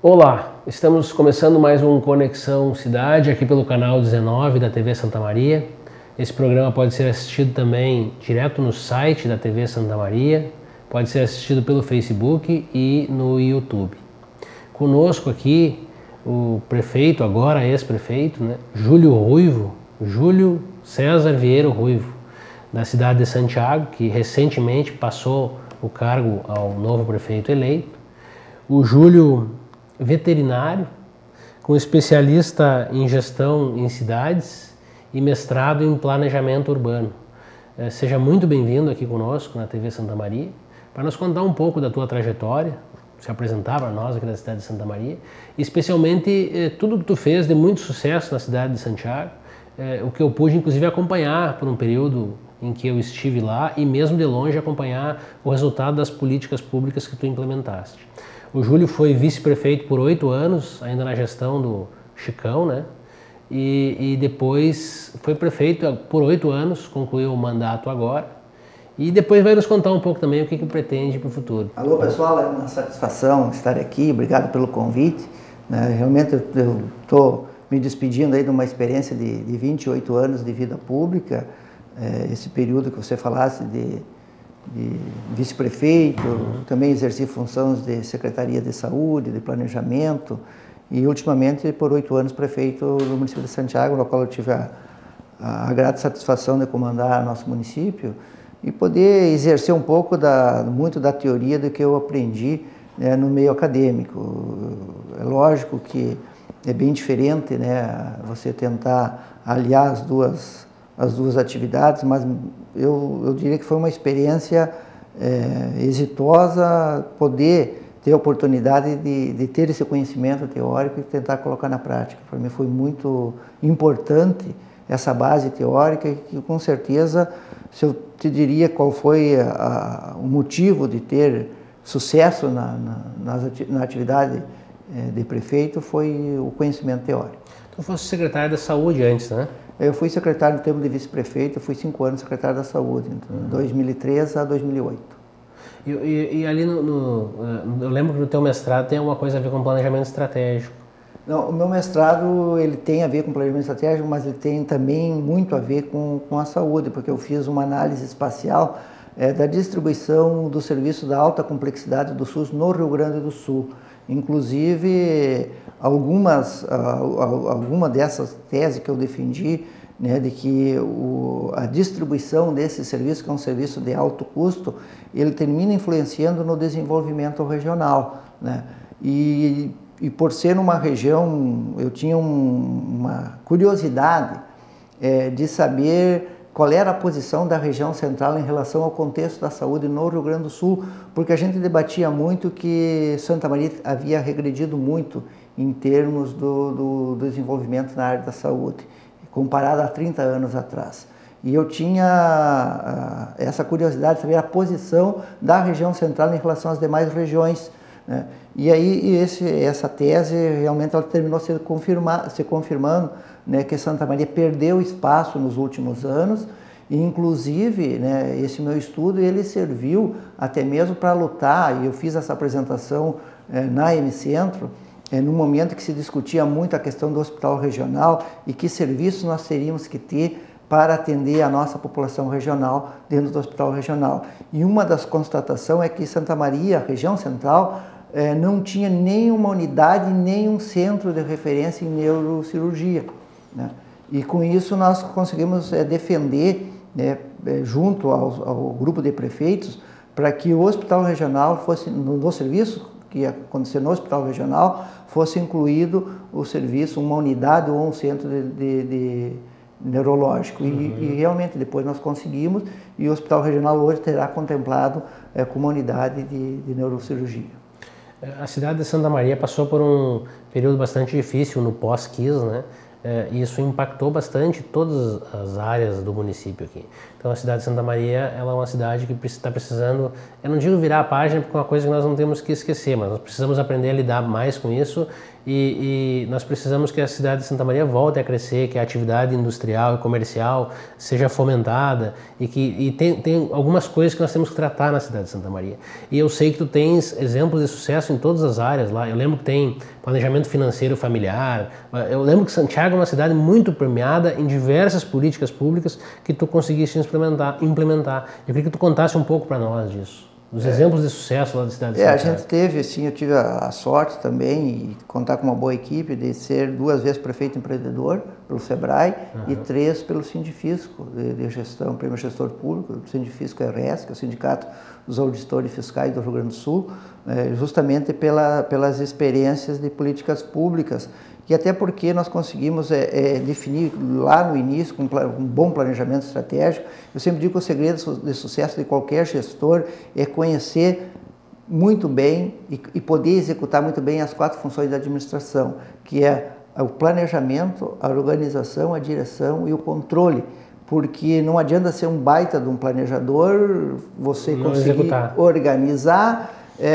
Olá, estamos começando mais um Conexão Cidade aqui pelo canal 19 da TV Santa Maria. Esse programa pode ser assistido também direto no site da TV Santa Maria, pode ser assistido pelo Facebook e no YouTube. Conosco aqui o prefeito, agora ex-prefeito, Júlio César Vieira Ruivo, da cidade de Santiago, que recentemente passou o cargo ao novo prefeito eleito. O Júlio, veterinário, com especialista em gestão em cidades e mestrado em planejamento urbano. Seja muito bem-vindo aqui conosco na TV Santa Maria, para nos contar um pouco da tua trajetória, se apresentar para nós aqui da cidade de Santa Maria, e especialmente tudo que tu fez de muito sucesso na cidade de Santiago, o que eu pude inclusive acompanhar por um período em que eu estive lá e mesmo de longe acompanhar o resultado das políticas públicas que tu implementaste. O Júlio foi vice-prefeito por 8 anos, ainda na gestão do Chicão, né? E depois foi prefeito por 8 anos, concluiu o mandato agora. E depois vai nos contar um pouco também o que pretende para o futuro. Alô pessoal, é uma satisfação estar aqui, obrigado pelo convite. Realmente eu estou me despedindo aí de uma experiência de 28 anos de vida pública. Esse período que você falasse de vice-prefeito, também exerci funções de Secretaria de Saúde, de Planejamento e ultimamente por 8 anos prefeito do município de Santiago, no qual eu tive a grata satisfação de comandar nosso município e poder exercer um pouco muito da teoria do que eu aprendi, né, no meio acadêmico. É lógico que é bem diferente, né, você tentar aliar as duas atividades, mas eu diria que foi uma experiência exitosa poder ter a oportunidade de ter esse conhecimento teórico e tentar colocar na prática. Para mim foi muito importante essa base teórica e que com certeza, se eu te diria qual foi o motivo de ter sucesso na atividade de prefeito, foi o conhecimento teórico. Tu fosse secretário da Saúde antes, né? Eu fui secretário no tempo de vice-prefeito, eu fui 5 anos secretário da Saúde, de 2003 a 2008. E ali eu lembro que no teu mestrado tem alguma coisa a ver com planejamento estratégico. Não, o meu mestrado ele tem a ver com planejamento estratégico, mas ele tem também muito a ver com a saúde, porque eu fiz uma análise espacial da distribuição do serviço da alta complexidade do SUS no Rio Grande do Sul. Inclusive, alguma dessas teses que eu defendi, né, de que a distribuição desse serviço, que é um serviço de alto custo, ele termina influenciando no desenvolvimento regional, né? E por ser numa região, eu tinha uma curiosidade de saber qual era a posição da região central em relação ao contexto da saúde no Rio Grande do Sul, porque a gente debatia muito que Santa Maria havia regredido muito em termos do desenvolvimento na área da saúde, comparado a 30 anos atrás. E eu tinha essa curiosidade de saber a posição da região central em relação às demais regiões, né? E aí essa tese realmente ela terminou se confirmando, né, que Santa Maria perdeu espaço nos últimos anos e inclusive, né, esse meu estudo ele serviu até mesmo para lutar, e eu fiz essa apresentação na M-Centro, no momento que se discutia muito a questão do hospital regional e que serviços nós teríamos que ter para atender a nossa população regional dentro do hospital regional. E uma das constatações é que Santa Maria, a região central, não tinha nenhuma unidade, nenhum centro de referência em neurocirurgia, né? E com isso nós conseguimos defender, né, junto ao grupo de prefeitos, para que o hospital regional fosse, no serviço que ia acontecer no hospital regional, fosse incluído o serviço, uma unidade ou um centro de neurológico. E realmente depois nós conseguimos, e o hospital regional hoje terá contemplado como unidade de neurocirurgia. A cidade de Santa Maria passou por um período bastante difícil no pós-KIS, né? E isso impactou bastante todas as áreas do município aqui. Então a cidade de Santa Maria ela é uma cidade que está precisando, eu não digo virar a página porque é uma coisa que nós não temos que esquecer, mas nós precisamos aprender a lidar mais com isso e nós precisamos que a cidade de Santa Maria volte a crescer, que a atividade industrial e comercial seja fomentada e tem algumas coisas que nós temos que tratar na cidade de Santa Maria. E eu sei que tu tens exemplos de sucesso em todas as áreas lá. Eu lembro que tem planejamento financeiro familiar. Eu lembro que Santiago é uma cidade muito premiada em diversas políticas públicas que tu conseguiste implementar. Eu queria que tu contasse um pouco para nós disso. Os exemplos de sucesso lá da cidade de Santiago. A gente teve, assim, eu tive a sorte também de contar com uma boa equipe, de ser 2 vezes prefeito empreendedor pelo SEBRAE e 3 pelo Sindifisco de gestão, prêmio gestor público. O Sindifisco é o RES, que é o Sindicato dos Auditores Fiscais do Rio Grande do Sul, justamente pelas experiências de políticas públicas. E até porque nós conseguimos definir lá no início, com um bom planejamento estratégico. Eu sempre digo que o segredo de sucesso de qualquer gestor é conhecer muito bem e poder executar muito bem as 4 funções da administração, que é o planejamento, a organização, a direção e o controle. Porque não adianta ser um baita de um planejador, você conseguir organizar,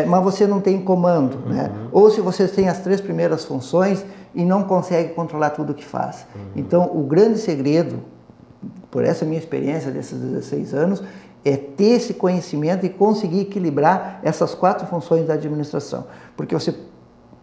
mas você não tem comando, né? Ou se você tem as 3 primeiras funções e não consegue controlar tudo o que faz. Então, o grande segredo, por essa minha experiência desses 16 anos, é ter esse conhecimento e conseguir equilibrar essas 4 funções da administração. Porque você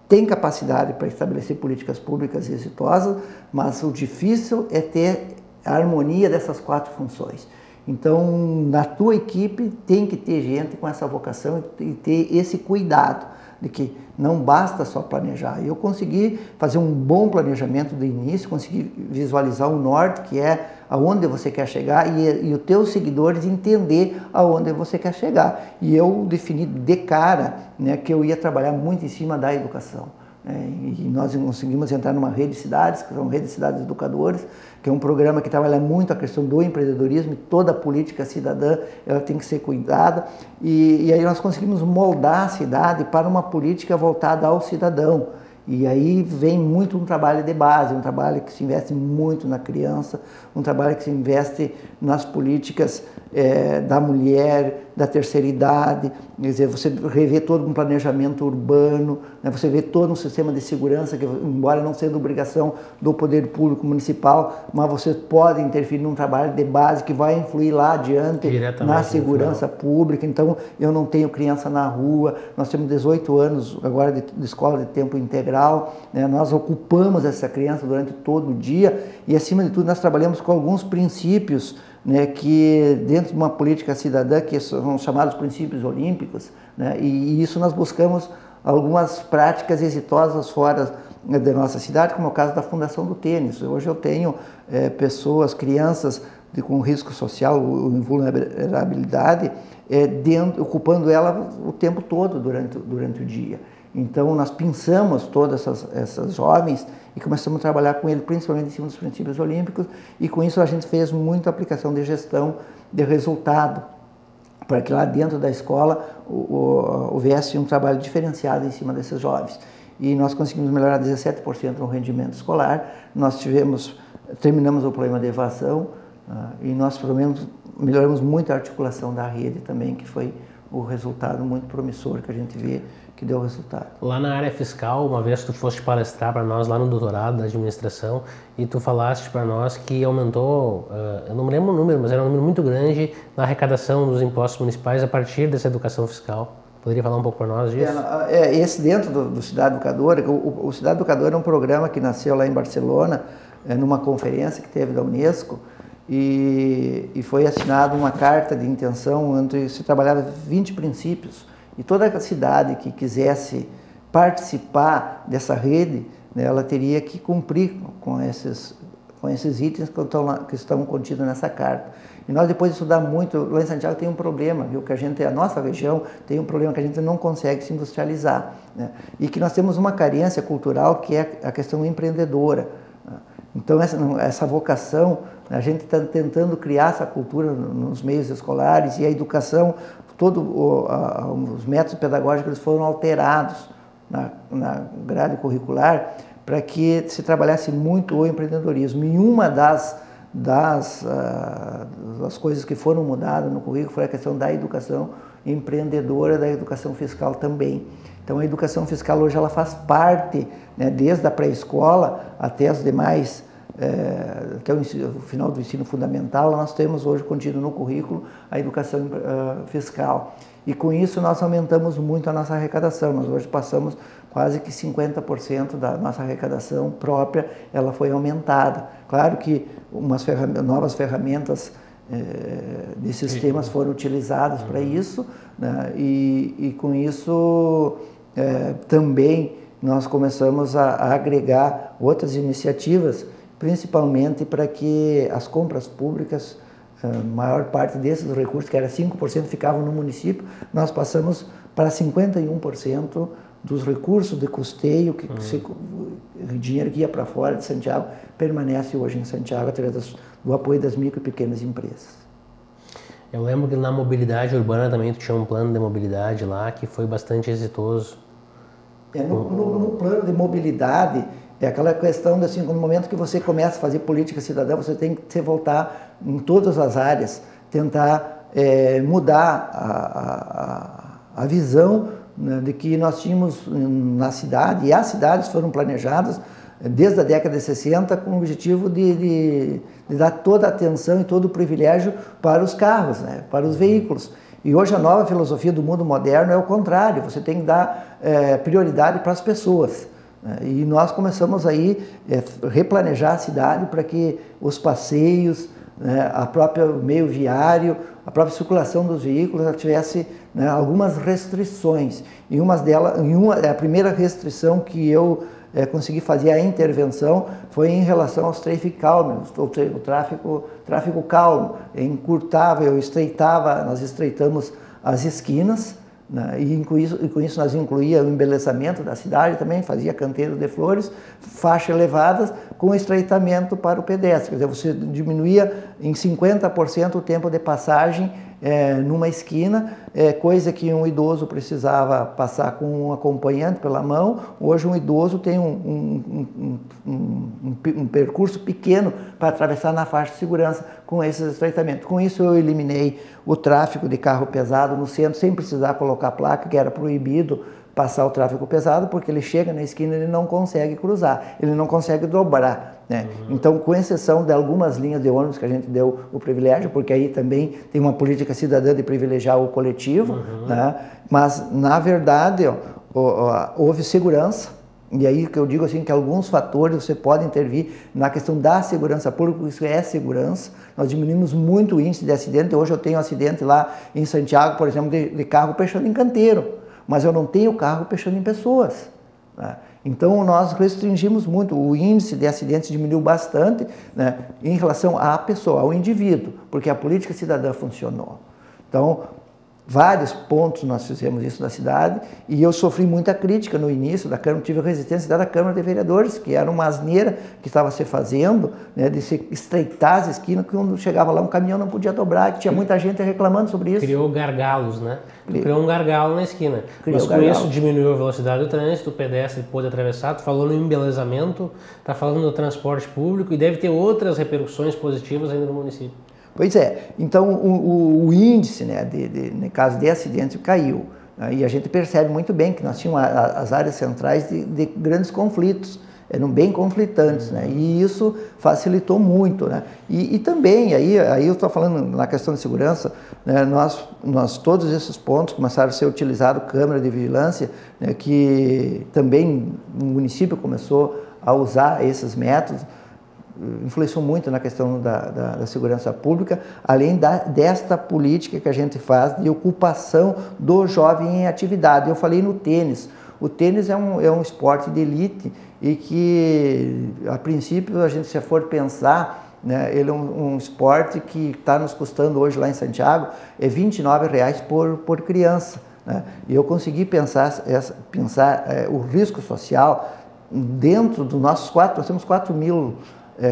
tem capacidade para estabelecer políticas públicas exitosas, mas o difícil é ter a harmonia dessas 4 funções. Então, na tua equipe tem que ter gente com essa vocação e ter esse cuidado de que não basta só planejar. Eu consegui fazer um bom planejamento do início, consegui visualizar o norte, que é aonde você quer chegar, e os teus seguidores entender aonde você quer chegar. E eu defini de cara, né, que eu ia trabalhar muito em cima da educação. E nós conseguimos entrar numa rede de cidades, que são Rede de Cidades Educadores, que é um programa que trabalha muito a questão do empreendedorismo, e toda a política cidadã ela tem que ser cuidada. E aí nós conseguimos moldar a cidade para uma política voltada ao cidadão. E aí vem muito um trabalho de base, um trabalho que se investe muito na criança, um trabalho que se investe nas políticas da mulher, da terceira idade, quer dizer, você revê todo um planejamento urbano, né? Você vê todo um sistema de segurança, que embora não seja obrigação do poder público municipal, mas você pode interferir num trabalho de base que vai influir lá adiante na segurança pública. Então, eu não tenho criança na rua, nós temos 18 anos agora de escola de tempo integral, né? Nós ocupamos essa criança durante todo o dia e, acima de tudo, nós trabalhamos com alguns princípios, né, que dentro de uma política cidadã, que são chamados princípios olímpicos, né, e isso nós buscamos algumas práticas exitosas fora da nossa cidade, como é o caso da Fundação do Tênis. Hoje eu tenho pessoas, crianças com risco social, vulnerabilidade, ocupando ela o tempo todo durante o dia. Então, nós pensamos todas essas jovens e começamos a trabalhar com ele, principalmente em cima dos princípios olímpicos, e com isso a gente fez muita aplicação de gestão de resultado, para que lá dentro da escola houvesse um trabalho diferenciado em cima desses jovens. E nós conseguimos melhorar 17% no rendimento escolar, nós terminamos o problema de evasão, e nós, pelo menos, melhoramos muito a articulação da rede também, que foi o resultado muito promissor que a gente vê que deu resultado. Lá na área fiscal, uma vez tu foste palestrar para nós lá no doutorado da administração e tu falaste para nós que aumentou, eu não me lembro o número, mas era um número muito grande na arrecadação dos impostos municipais a partir dessa educação fiscal. Poderia falar um pouco para nós disso? Esse dentro do Cidade Educadora, o Cidade Educadora é um programa que nasceu lá em Barcelona, numa conferência que teve da Unesco, e foi assinada uma carta de intenção onde se trabalhava 20 princípios. E toda a cidade que quisesse participar dessa rede, né, ela teria que cumprir com esses itens que estão contidos nessa carta. E nós, depois de estudar muito, lá em Santiago tem um problema, viu? Que a nossa região tem um problema que a gente não consegue se industrializar, né? E que nós temos uma carência cultural que é a questão empreendedora. Então, essa vocação, a gente está tentando criar essa cultura nos meios escolares, e a educação, todos os métodos pedagógicos foram alterados na grade curricular para que se trabalhasse muito o empreendedorismo. E uma das coisas que foram mudadas no currículo foi a questão da educação empreendedora, da educação fiscal também. Então a educação fiscal hoje ela faz parte, né, desde a pré-escola até as demais, até o final do ensino fundamental, nós temos hoje contido no currículo a educação fiscal. E com isso nós aumentamos muito a nossa arrecadação. Nós hoje passamos quase que 50% da nossa arrecadação própria, ela foi aumentada. Claro que novas ferramentas de sistemas foram utilizadas para isso, né? E com isso também nós começamos a agregar outras iniciativas, principalmente para que as compras públicas, a maior parte desses recursos, que era 5%, ficavam no município, nós passamos para 51% dos recursos de custeio, o dinheiro que ia para fora de Santiago, permanece hoje em Santiago através do apoio das micro e pequenas empresas. Eu lembro que na mobilidade urbana também tu tinha um plano de mobilidade lá que foi bastante exitoso. No plano de mobilidade, é aquela questão de, assim, no momento que você começa a fazer política cidadã, você tem que se voltar em todas as áreas, tentar mudar a visão, né, de que nós tínhamos na cidade, e as cidades foram planejadas desde a década de 60 com o objetivo de dar toda a atenção e todo o privilégio para os carros, né, para os veículos. E hoje a nova filosofia do mundo moderno é o contrário, você tem que dar prioridade para as pessoas. E nós começamos aí a replanejar a cidade para que os passeios, né, a própria meio viário, a própria circulação dos veículos tivesse, né, algumas restrições. E a primeira restrição que eu consegui fazer a intervenção foi em relação aos traffic calm, o tráfego calmo. Nós estreitamos as esquinas, né, e com isso nós incluía o embelezamento da cidade também, fazia canteiro de flores, faixa elevadas com estreitamento para o pedestre. Quer dizer, você diminuía em 50% o tempo de passagem numa esquina, coisa que um idoso precisava passar com um acompanhante pela mão. Hoje um idoso tem um percurso pequeno para atravessar na faixa de segurança com esses estreitamentos. Com isso eu eliminei o tráfego de carro pesado no centro, sem precisar colocar placa, que era proibido passar o tráfego pesado, porque ele chega na esquina e ele não consegue cruzar, ele não consegue dobrar, né? Então, com exceção de algumas linhas de ônibus que a gente deu o privilégio, porque aí também tem uma política cidadã de privilegiar o coletivo, né? Mas, na verdade, houve segurança, e aí que eu digo assim que alguns fatores você pode intervir na questão da segurança pública, isso é segurança. Nós diminuímos muito o índice de acidente. Hoje eu tenho acidente lá em Santiago, por exemplo, de carro pechando em canteiro, mas eu não tenho carro pechando em pessoas, né? Então nós restringimos muito, o índice de acidentes diminuiu bastante, né, em relação à pessoa, ao indivíduo, porque a política cidadã funcionou. Então, vários pontos nós fizemos isso na cidade, e eu sofri muita crítica no início da Câmara, tive resistência da Câmara de Vereadores, que era uma asneira que estava se fazendo, né, de se estreitar as esquinas, que quando chegava lá um caminhão não podia dobrar, que tinha muita gente reclamando sobre isso. Criou gargalos, né? Criou um gargalo na esquina. Mas com isso diminuiu a velocidade do trânsito, o pedestre pôde atravessar. Tu falou no embelezamento, está falando no transporte público, e deve ter outras repercussões positivas ainda no município. Pois é, então o índice, né, no caso de acidente caiu, né, e a gente percebe muito bem que nós tínhamos as áreas centrais de grandes conflitos, eram bem conflitantes, né, e isso facilitou muito, né, e também, aí eu estou falando na questão de segurança, né, nós todos esses pontos começaram a ser utilizados, câmera de vigilância, né, que também o município começou a usar esses métodos, influenciou muito na questão da segurança pública, além desta política que a gente faz de ocupação do jovem em atividade. Eu falei no tênis. O tênis é um esporte de elite e que, a princípio, a gente, se for pensar, né, ele é um esporte que está nos custando hoje lá em Santiago R$ 29,00 por criança, né? E eu consegui pensar o risco social dentro dos nossos nós temos 4.000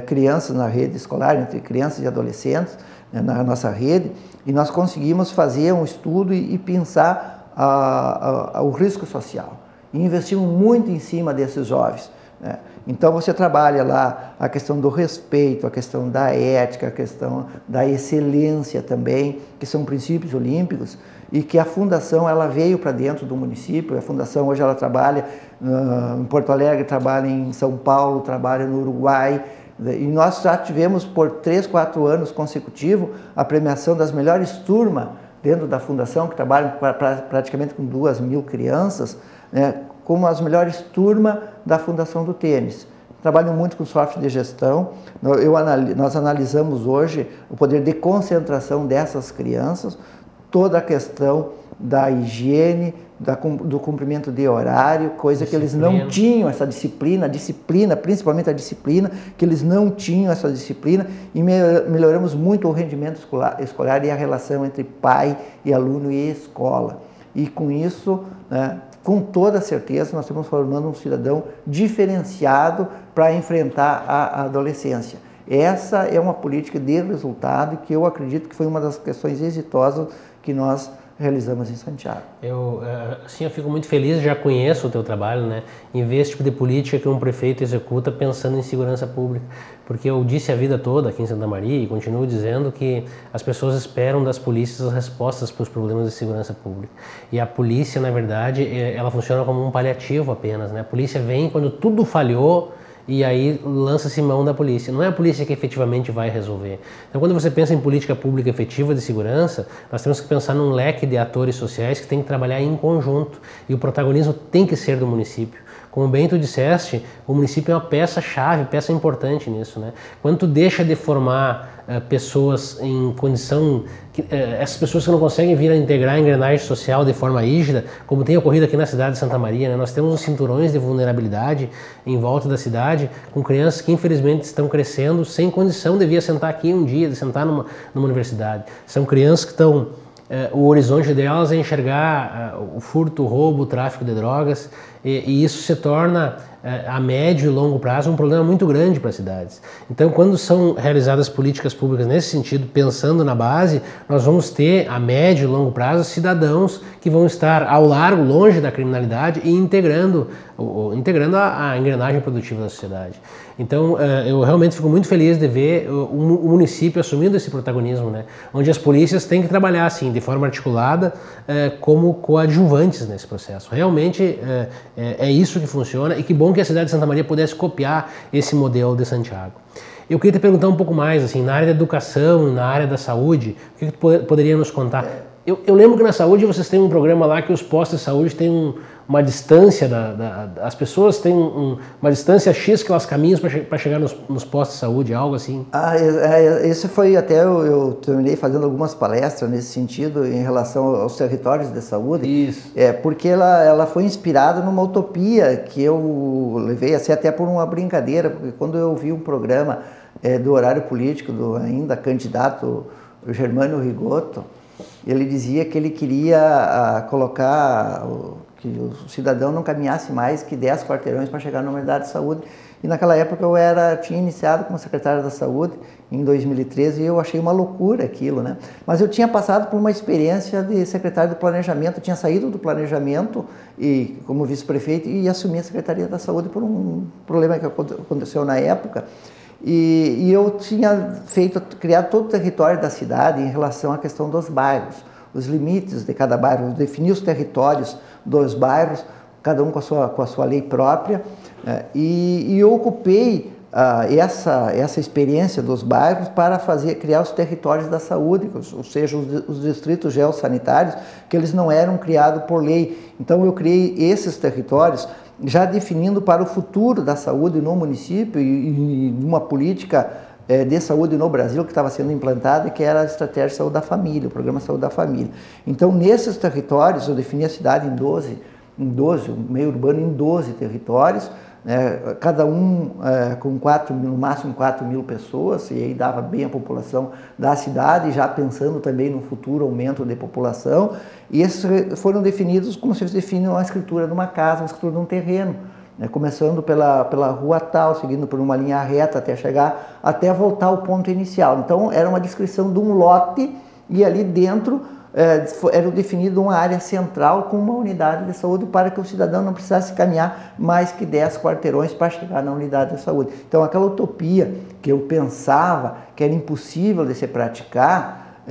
crianças na rede escolar, entre crianças e adolescentes, né, na nossa rede, e nós conseguimos fazer um estudo e pensar o risco social. E investimos muito em cima desses jovens, né? Então você trabalha lá a questão do respeito, a questão da ética, a questão da excelência também, que são princípios olímpicos, e que a fundação ela veio para dentro do município. A fundação hoje ela trabalha em Porto Alegre, trabalha em São Paulo, trabalha no Uruguai, e nós já tivemos por 3, 4 anos consecutivos a premiação das melhores turmas dentro da fundação, que trabalham praticamente com 2.000 crianças, né, como as melhores turmas da Fundação do Tênis. Trabalham muito com software de gestão. Nós analisamos hoje o poder de concentração dessas crianças, toda a questão da higiene, do cumprimento de horário, coisa que eles não tinham, essa disciplina, principalmente a disciplina, que eles não tinham essa disciplina, e melhoramos muito o rendimento escolar e a relação entre pai e aluno e escola. E com isso, né, com toda certeza, nós estamos formando um cidadão diferenciado para enfrentar a adolescência. Essa é uma política de resultado que eu acredito que foi uma das questões exitosas que nós realizamos em Santiago. Eu fico muito feliz, já conheço o teu trabalho, né, em ver esse tipo de política que um prefeito executa pensando em segurança pública, porque eu disse a vida toda aqui em Santa Maria e continuo dizendo que as pessoas esperam das polícias as respostas para os problemas de segurança pública. E a polícia, na verdade, ela funciona como um paliativo apenas, né? A polícia vem quando tudo falhou, e aí lança-se mão da polícia. Não é a polícia que efetivamente vai resolver. Então, quando você pensa em política pública efetiva de segurança, nós temos que pensar num leque de atores sociais que tem que trabalhar em conjunto. E o protagonismo tem que ser do município. Como bem tu disseste, o município é uma peça-chave, peça importante nisso, né? Quando tu deixa de formar pessoas em condição, essas pessoas que não conseguem vir a integrar a engrenagem social de forma rígida, como tem ocorrido aqui na cidade de Santa Maria, né? Nós temos uns cinturões de vulnerabilidade em volta da cidade, com crianças que infelizmente estão crescendo sem condição de vir sentar aqui um dia, de sentar numa universidade. São crianças que estão... o horizonte delas é enxergar o furto, o roubo, o tráfico de drogas, e isso se torna a médio e longo prazo um problema muito grande para as cidades. Então, quando são realizadas políticas públicas nesse sentido, pensando na base, nós vamos ter a médio e longo prazo cidadãos que vão estar ao largo, longe da criminalidade e integrando a engrenagem produtiva da sociedade. Então, eu realmente fico muito feliz de ver o município assumindo esse protagonismo, né? Onde as polícias têm que trabalhar assim, de forma articulada, como coadjuvantes nesse processo. Realmente é isso que funciona, e que bom que a cidade de Santa Maria pudesse copiar esse modelo de Santiago. Eu queria te perguntar um pouco mais, assim, na área da educação, na área da saúde, o que tu poderia nos contar? Eu lembro que na saúde vocês têm um programa lá que os postos de saúde têm uma distância, as pessoas têm uma distância X que elas caminham para chegar nos postos de saúde, algo assim. Esse foi até, eu terminei fazendo algumas palestras nesse sentido em relação aos territórios de saúde. Isso. Porque ela foi inspirada numa utopia que eu levei assim, até por uma brincadeira, porque quando eu vi um programa do horário político do ainda candidato Germano Rigotto, ele dizia que ele queria colocar que o cidadão não caminhasse mais que 10 quarteirões para chegar numa unidade de saúde. E naquela época eu tinha iniciado como secretário da saúde em 2013 e eu achei uma loucura aquilo, né? Mas eu tinha passado por uma experiência de secretário de planejamento, eu tinha saído do planejamento e como vice-prefeito e assumi a secretaria da saúde por um problema que aconteceu na época. E eu tinha criado todo o território da cidade em relação à questão dos bairros, os limites de cada bairro, definir os territórios dos bairros, cada um com a sua lei própria, e eu ocupei essa experiência dos bairros para criar os territórios da saúde, ou seja, os distritos geossanitários, que eles não eram criados por lei. Então eu criei esses territórios já definindo para o futuro da saúde no município e uma política de saúde no Brasil que estava sendo implantada, que era a Estratégia de Saúde da Família, o Programa Saúde da Família. Então, nesses territórios, eu defini a cidade em 12, o meio urbano em 12 territórios, cada um com no máximo 4.000 pessoas, e aí dava bem a população da cidade, já pensando também no futuro aumento de população, e esses foram definidos como se define uma escritura de uma casa, uma escritura de um terreno, né? Começando pela rua tal, seguindo por uma linha reta até voltar ao ponto inicial. Então era uma descrição de um lote, e ali dentro era definido uma área central com uma unidade de saúde para que o cidadão não precisasse caminhar mais que 10 quarteirões para chegar na unidade de saúde. Então, aquela utopia que eu pensava que era impossível de se praticar,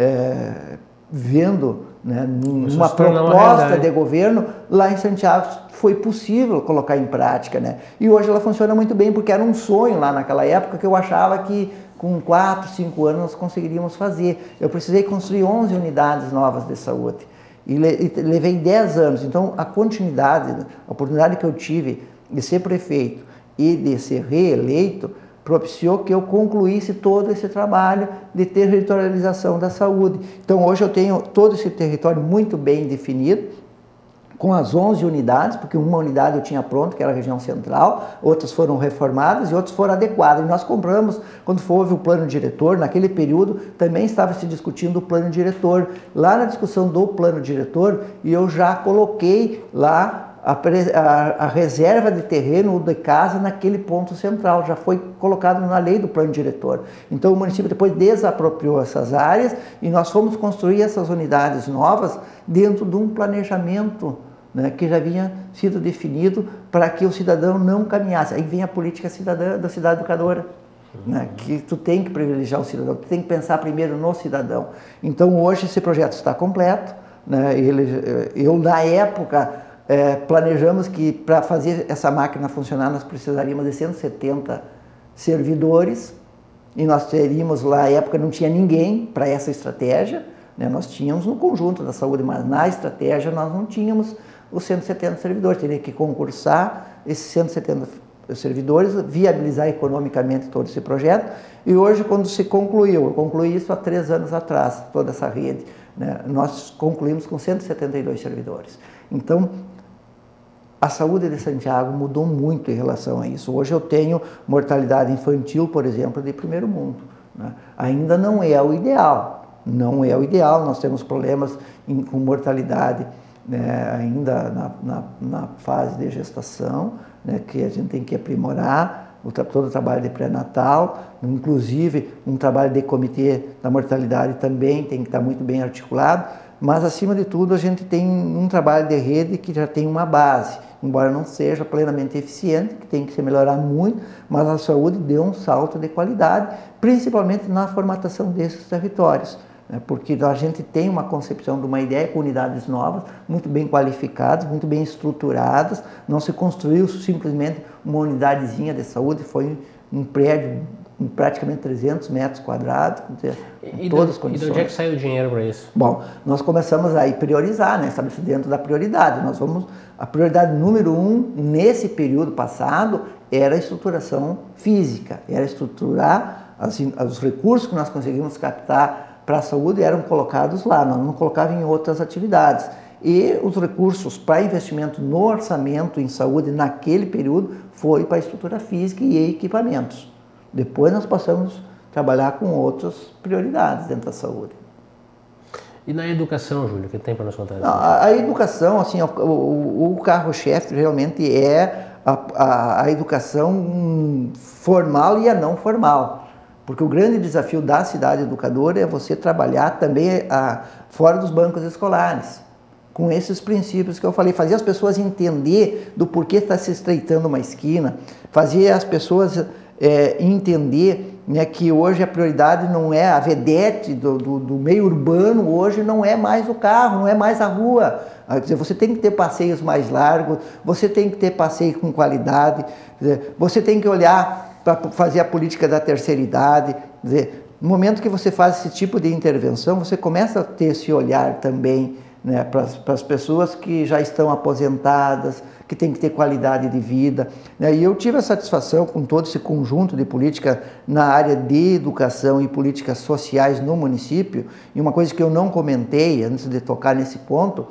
vendo, né, numa proposta de governo, lá em Santiago foi possível colocar em prática, né? E hoje ela funciona muito bem, porque era um sonho lá naquela época que eu achava que com 4, 5 anos nós conseguiríamos fazer. Eu precisei construir 11 unidades novas de saúde e levei 10 anos. Então, a continuidade, a oportunidade que eu tive de ser prefeito e de ser reeleito, propiciou que eu concluísse todo esse trabalho de territorialização da saúde. Então, hoje eu tenho todo esse território muito bem definido, com as 11 unidades, porque uma unidade eu tinha pronto, que era a região central, outras foram reformadas e outras foram adequadas. E nós compramos, quando houve o plano diretor, naquele período também estava se discutindo o plano diretor. Lá na discussão do plano diretor, eu já coloquei lá a reserva de terreno de casa naquele ponto central, já foi colocado na lei do plano diretor. Então o município depois desapropriou essas áreas e nós fomos construir essas unidades novas dentro de um planejamento, né, que já havia sido definido para que o cidadão não caminhasse. Aí vem a política cidadã da cidade educadora, né, que tu tem que privilegiar o cidadão, tu tem que pensar primeiro no cidadão. Então hoje esse projeto está completo, né, eu na época planejamos que para fazer essa máquina funcionar nós precisaríamos de 170 servidores e nós teríamos lá, na época não tinha ninguém para essa estratégia, né? Nós tínhamos no conjunto da saúde, mas na estratégia nós não tínhamos os 170 servidores, teria que concursar esses 170 servidores, viabilizar economicamente todo esse projeto e hoje quando se concluiu, eu concluí isso há 3 anos atrás, toda essa rede, né? Nós concluímos com 172 servidores. Então, a saúde de Santiago mudou muito em relação a isso. Hoje eu tenho mortalidade infantil, por exemplo, de primeiro mundo, né? Ainda não é o ideal, não é o ideal. Nós temos problemas com mortalidade, né, ainda na fase de gestação, né, que a gente tem que aprimorar, todo o trabalho de pré-natal, inclusive um trabalho de comitê da mortalidade também tem que estar muito bem articulado, mas acima de tudo a gente tem um trabalho de rede que já tem uma base, embora não seja plenamente eficiente, que tem que se melhorar muito, mas a saúde deu um salto de qualidade, principalmente na formatação desses territórios, né? Porque a gente tem uma concepção de uma ideia com unidades novas, muito bem qualificadas, muito bem estruturadas, não se construiu simplesmente uma unidadezinha de saúde, foi um prédio em praticamente 300 metros quadrados, com todas as condições. E de onde é que saiu o dinheiro para isso? Bom, nós começamos a priorizar, né? Estamos dentro da prioridade. A prioridade número 1, nesse período passado, era a estruturação física, era estruturar os recursos que nós conseguimos captar para a saúde eram colocados lá, nós não colocávamos em outras atividades. E os recursos para investimento no orçamento em saúde naquele período foi para a estrutura física e equipamentos. Depois nós passamos a trabalhar com outras prioridades dentro da saúde. E na educação, Júlio, o que tem para nos contar? A educação, assim, o carro-chefe realmente é a educação formal e a não formal. Porque o grande desafio da cidade educadora é você trabalhar também fora dos bancos escolares, com esses princípios que eu falei, fazer as pessoas entender do porquê está se estreitando uma esquina, fazer as pessoas entender, né, que hoje a prioridade não é a vedete do meio urbano, hoje não é mais o carro, não é mais a rua. Quer dizer, você tem que ter passeios mais largos, você tem que ter passeio com qualidade, você tem que olhar para fazer a política da terceira idade. Quer dizer, no momento que você faz esse tipo de intervenção, você começa a ter esse olhar também, né, para as pessoas que já estão aposentadas, que têm que ter qualidade de vida. E eu tive a satisfação com todo esse conjunto de política na área de educação e políticas sociais no município, e uma coisa que eu não comentei antes de tocar nesse ponto,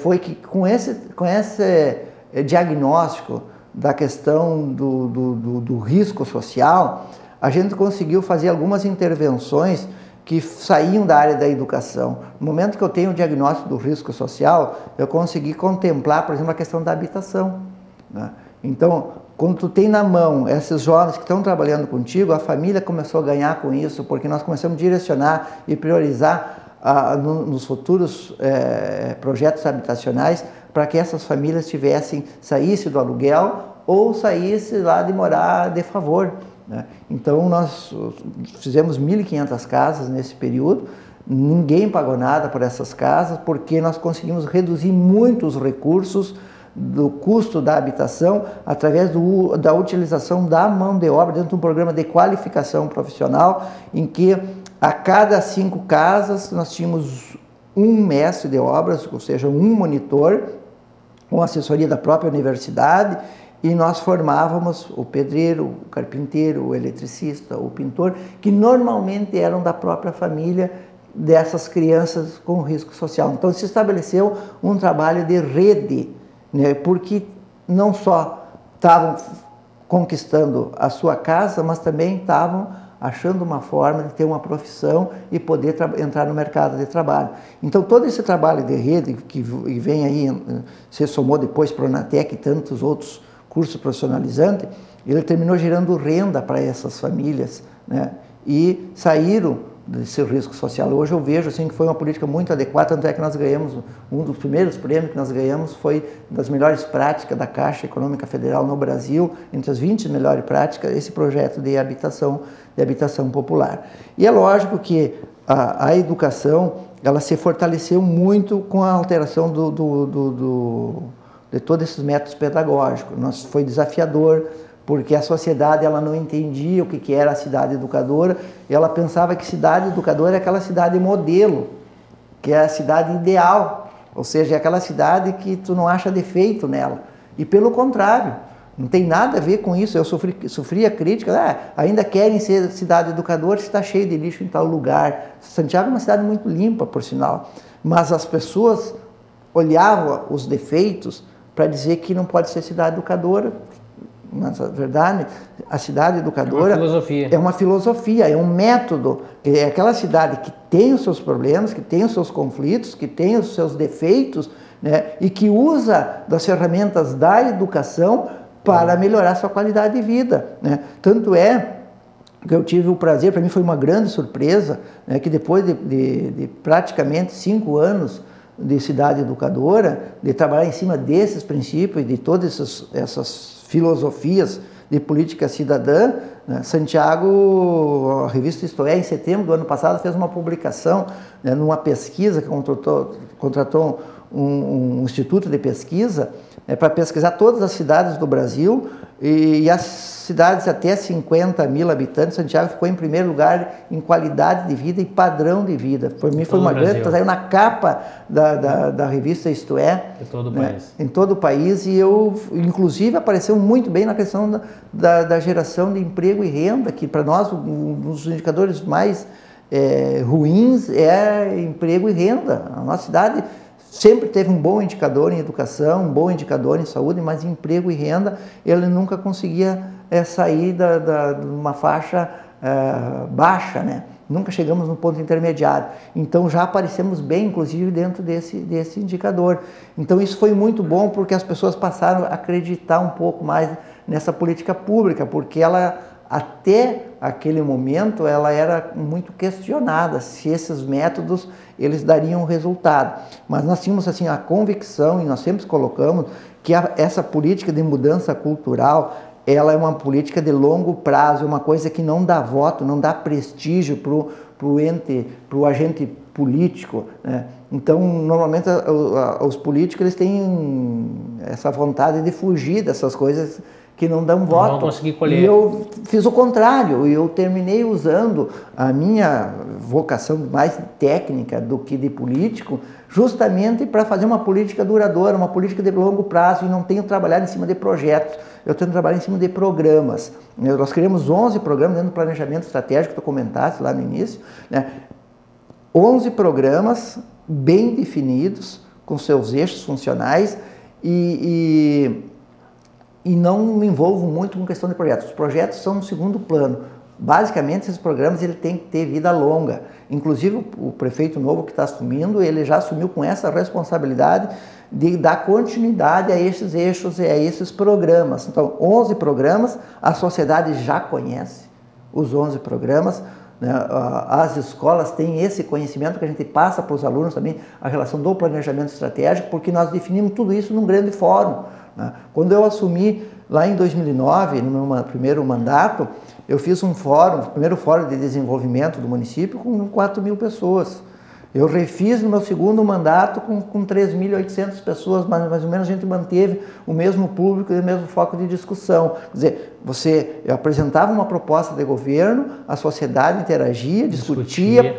foi que com esse diagnóstico da questão do risco social, a gente conseguiu fazer algumas intervenções que saíam da área da educação. No momento que eu tenho o diagnóstico do risco social, eu consegui contemplar, por exemplo, a questão da habitação, né? Então, quando tu tem na mão esses jovens que estão trabalhando contigo, a família começou a ganhar com isso, porque nós começamos a direcionar e priorizar nos futuros projetos habitacionais para que essas famílias saíssem do aluguel ou saíssem lá de morar de favor, né? Então nós fizemos 1.500 casas nesse período, ninguém pagou nada por essas casas porque nós conseguimos reduzir muito os recursos do custo da habitação através da utilização da mão de obra dentro de um programa de qualificação profissional em que a cada 5 casas nós tínhamos um mestre de obras, ou seja, um monitor, com assessoria da própria universidade, e nós formávamos o pedreiro, o carpinteiro, o eletricista, o pintor, que normalmente eram da própria família dessas crianças com risco social. Então se estabeleceu um trabalho de rede, né, porque não só estavam conquistando a sua casa, mas também estavam achando uma forma de ter uma profissão e poder entrar no mercado de trabalho. Então todo esse trabalho de rede que vem aí, se somou depois para o Pronatec e tantos outros cursos profissionalizantes, ele terminou gerando renda para essas famílias, né, e saíram desse risco social. Hoje eu vejo assim, que foi uma política muito adequada, tanto é que nós ganhamos, um dos primeiros prêmios que nós ganhamos foi das melhores práticas da Caixa Econômica Federal no Brasil, entre as 20 melhores práticas, esse projeto de habitação popular. E é lógico que a educação, ela se fortaleceu muito com a alteração de todos esses métodos pedagógicos. Foi desafiador, porque a sociedade ela não entendia o que era a cidade educadora, e ela pensava que cidade educadora é aquela cidade modelo, que é a cidade ideal, ou seja, é aquela cidade que tu não acha defeito nela. E pelo contrário, não tem nada a ver com isso. Eu sofria crítica, ainda querem ser cidade educadora se está cheio de lixo em tal lugar. Santiago é uma cidade muito limpa, por sinal, mas as pessoas olhavam os defeitos para dizer que não pode ser cidade educadora. Mas, na verdade, a cidade educadora é uma filosofia, é um método, é aquela cidade que tem os seus problemas, que tem os seus conflitos, que tem os seus defeitos, né, e que usa das ferramentas da educação para melhorar sua qualidade de vida, né. Tanto é que eu tive o prazer, para mim foi uma grande surpresa, né, que depois de praticamente 5 anos de cidade educadora, de trabalhar em cima desses princípios e de todas essas filosofias de política cidadã, né, Santiago, a revista Isto É, em setembro do ano passado, fez uma publicação, né, numa pesquisa que contratou um instituto de pesquisa, para pesquisar todas as cidades do Brasil, e as cidades até 50 mil habitantes. Santiago ficou em primeiro lugar em qualidade de vida e padrão de vida. Por mim foi uma grande, saiu na capa da revista Isto É, em todo o país. Em todo o país, e inclusive apareceu muito bem na questão da geração de emprego e renda, que para nós um dos indicadores mais ruins é emprego e renda. A nossa cidade sempre teve um bom indicador em educação, um bom indicador em saúde, mas em emprego e renda ele nunca conseguia sair de uma faixa baixa, né? Nunca chegamos no ponto intermediário. Então já aparecemos bem, inclusive, dentro desse indicador. Então isso foi muito bom, porque as pessoas passaram a acreditar um pouco mais nessa política pública, porque ela, até aquele momento, ela era muito questionada se esses métodos eles dariam resultado. Mas nós tínhamos assim a convicção, e nós sempre colocamos, que essa política de mudança cultural, ela é uma política de longo prazo, uma coisa que não dá voto, não dá prestígio para o agente político, né? Então, normalmente, os políticos eles têm essa vontade de fugir dessas coisas que não dão voto. Não vão conseguir colher. E eu fiz o contrário, eu terminei usando a minha vocação mais técnica do que de político, justamente para fazer uma política duradoura, uma política de longo prazo, e não tenho trabalhado em cima de projetos, eu tenho trabalhado em cima de programas. Nós criamos 11 programas dentro do planejamento estratégico que tu comentaste lá no início, né? 11 programas bem definidos, com seus eixos funcionais, e não me envolvo muito com questão de projetos. Os projetos são no segundo plano. Basicamente, esses programas ele tem que ter vida longa. Inclusive, o prefeito novo que está assumindo, ele já assumiu com essa responsabilidade de dar continuidade a esses eixos e a esses programas. Então, 11 programas, a sociedade já conhece os 11 programas. né? As escolas têm esse conhecimento que a gente passa para os alunos também, a relação do planejamento estratégico, porque nós definimos tudo isso num grande fórum, né? Quando eu assumi lá em 2009, no meu primeiro mandato, eu fiz um fórum, o primeiro fórum de desenvolvimento do município com 4.000 pessoas. Eu refiz no meu segundo mandato com 3.800 pessoas, mais ou menos a gente manteve o mesmo público e o mesmo foco de discussão. Quer dizer, eu apresentava uma proposta de governo, a sociedade interagia, discutia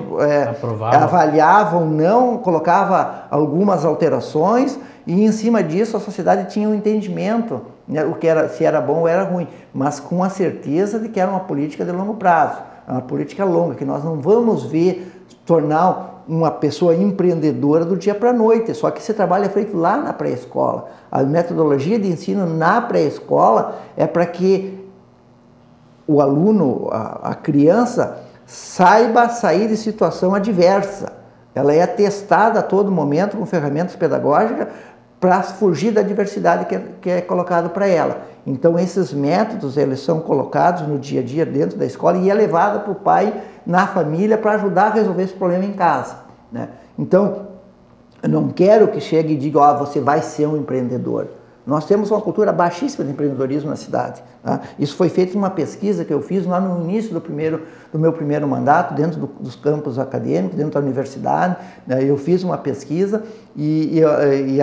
avaliava ou não, colocava algumas alterações e em cima disso a sociedade tinha um entendimento, né, se era bom ou era ruim, mas com a certeza de que era uma política de longo prazo, uma política longa, que nós não vamos ver tornar uma pessoa empreendedora do dia para a noite, só que esse trabalho é feito lá na pré-escola. A metodologia de ensino na pré-escola é para que o aluno, a criança, saiba sair de situação adversa. Ela é testada a todo momento com ferramentas pedagógicas para fugir da adversidade que é colocado para ela. Então esses métodos, eles são colocados no dia a dia dentro da escola e é levado para o pai na família para ajudar a resolver esse problema em casa, né? Então, eu não quero que chegue e diga, você vai ser um empreendedor. Nós temos uma cultura baixíssima de empreendedorismo na cidade, tá? Isso foi feito em uma pesquisa que eu fiz lá no início do meu primeiro mandato, dentro dos campos acadêmicos, dentro da universidade, né? Eu fiz uma pesquisa e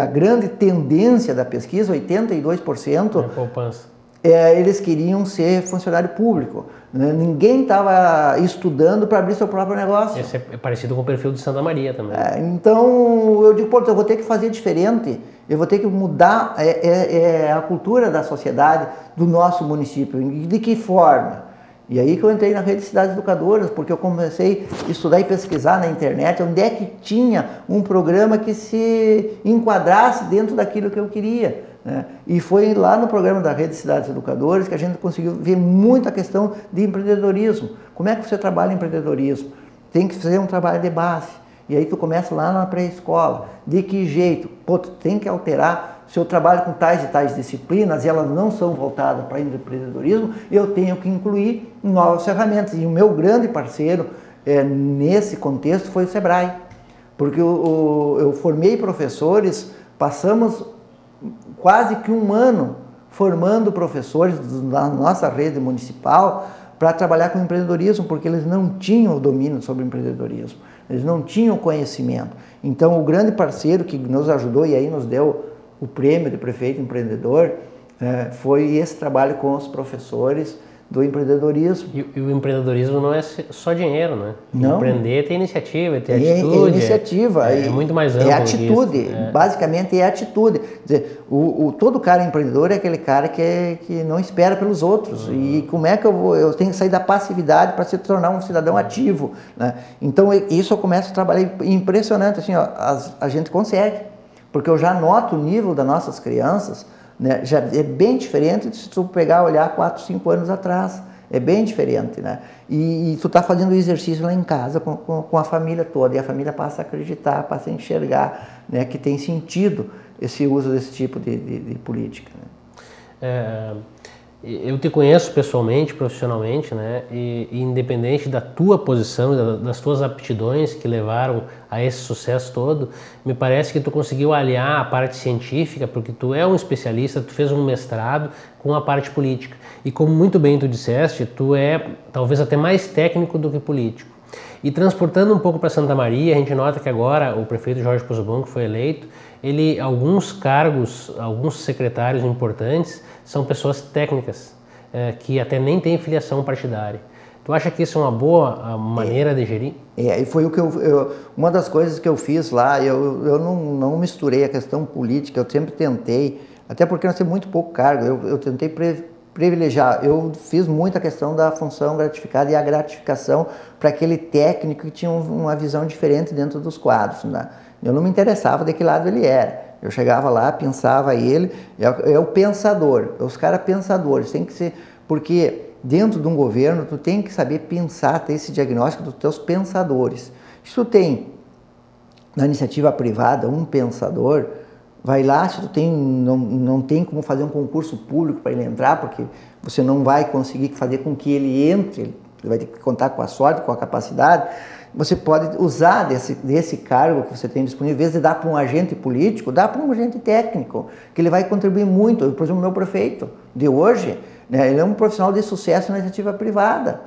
a grande tendência da pesquisa, 82%, é poupança. Eles queriam ser funcionário público, né? Ninguém estava estudando para abrir seu próprio negócio. Esse é parecido com o perfil de Santa Maria também. Então eu digo, eu vou ter que fazer diferente, eu vou ter que mudar a cultura da sociedade do nosso município. E de que forma? E aí que eu entrei na rede de cidades educadoras, porque eu comecei a estudar e pesquisar na internet onde é que tinha um programa que se enquadrasse dentro daquilo que eu queria, né? E foi lá no programa da Rede de Cidades Educadoras que a gente conseguiu ver muita questão de empreendedorismo. Como é que você trabalha empreendedorismo? Tem que fazer um trabalho de base. E aí tu começa lá na pré-escola. De que jeito? Tu tem que alterar. Se eu trabalho com tais e tais disciplinas e elas não são voltadas para empreendedorismo, eu tenho que incluir novas ferramentas. E o meu grande parceiro nesse contexto foi o Sebrae. Porque eu formei professores, passamos quase que um ano formando professores da nossa rede municipal para trabalhar com empreendedorismo, porque eles não tinham o domínio sobre o empreendedorismo, eles não tinham conhecimento. Então, o grande parceiro que nos ajudou e aí nos deu o prêmio de prefeito empreendedor foi esse trabalho com os professores do empreendedorismo. E o empreendedorismo não é só dinheiro, né? Não. Empreender tem iniciativa, tem atitude. É iniciativa. É muito mais amplo. É atitude, basicamente é atitude. Quer dizer, todo cara empreendedor é aquele cara que não espera pelos outros. E como é que eu tenho que sair da passividade para se tornar um cidadão ativo, né? Então isso eu começo a trabalhar impressionante, assim, a gente consegue. Porque eu já noto o nível das nossas crianças, né, já é bem diferente de se tu pegar e olhar 4, 5 anos atrás. É bem diferente, né? E tu tá fazendo o exercício lá em casa com a família toda, e a família passa a acreditar, passa a enxergar, né, que tem sentido esse uso desse tipo de política, né? Eu te conheço pessoalmente, profissionalmente, né? E independente da tua posição, das tuas aptidões que levaram a esse sucesso todo, me parece que tu conseguiu aliar a parte científica, porque tu é um especialista, tu fez um mestrado com a parte política. E como muito bem tu disseste, tu é talvez até mais técnico do que político. E transportando um pouco para Santa Maria, a gente nota que agora o prefeito Jorge Pozzebon, que foi eleito, alguns cargos, alguns secretários importantes são pessoas técnicas, que até nem têm filiação partidária. Tu acha que isso é uma boa maneira de gerir? E foi o que uma das coisas que eu fiz lá, eu não misturei a questão política, eu sempre tentei, até porque nós temos muito pouco cargo, eu tentei privilegiar, eu fiz muita questão da função gratificada e a gratificação para aquele técnico que tinha uma visão diferente dentro dos quadros, né? Eu não me interessava de que lado ele era. Eu chegava lá, pensava ele, é o pensador, os caras pensadores, tem que ser, porque dentro de um governo tu tem que saber pensar, ter esse diagnóstico dos teus pensadores. Se tu tem na iniciativa privada um pensador, vai lá, se tu não tem como fazer um concurso público para ele entrar, porque você não vai conseguir fazer com que ele entre você vai ter que contar com a sorte, com a capacidade. Você pode usar desse cargo que você tem disponível, em vez de dar para um agente político, dá para um agente técnico, que ele vai contribuir muito. Por exemplo, o meu prefeito de hoje, né, ele é um profissional de sucesso na iniciativa privada.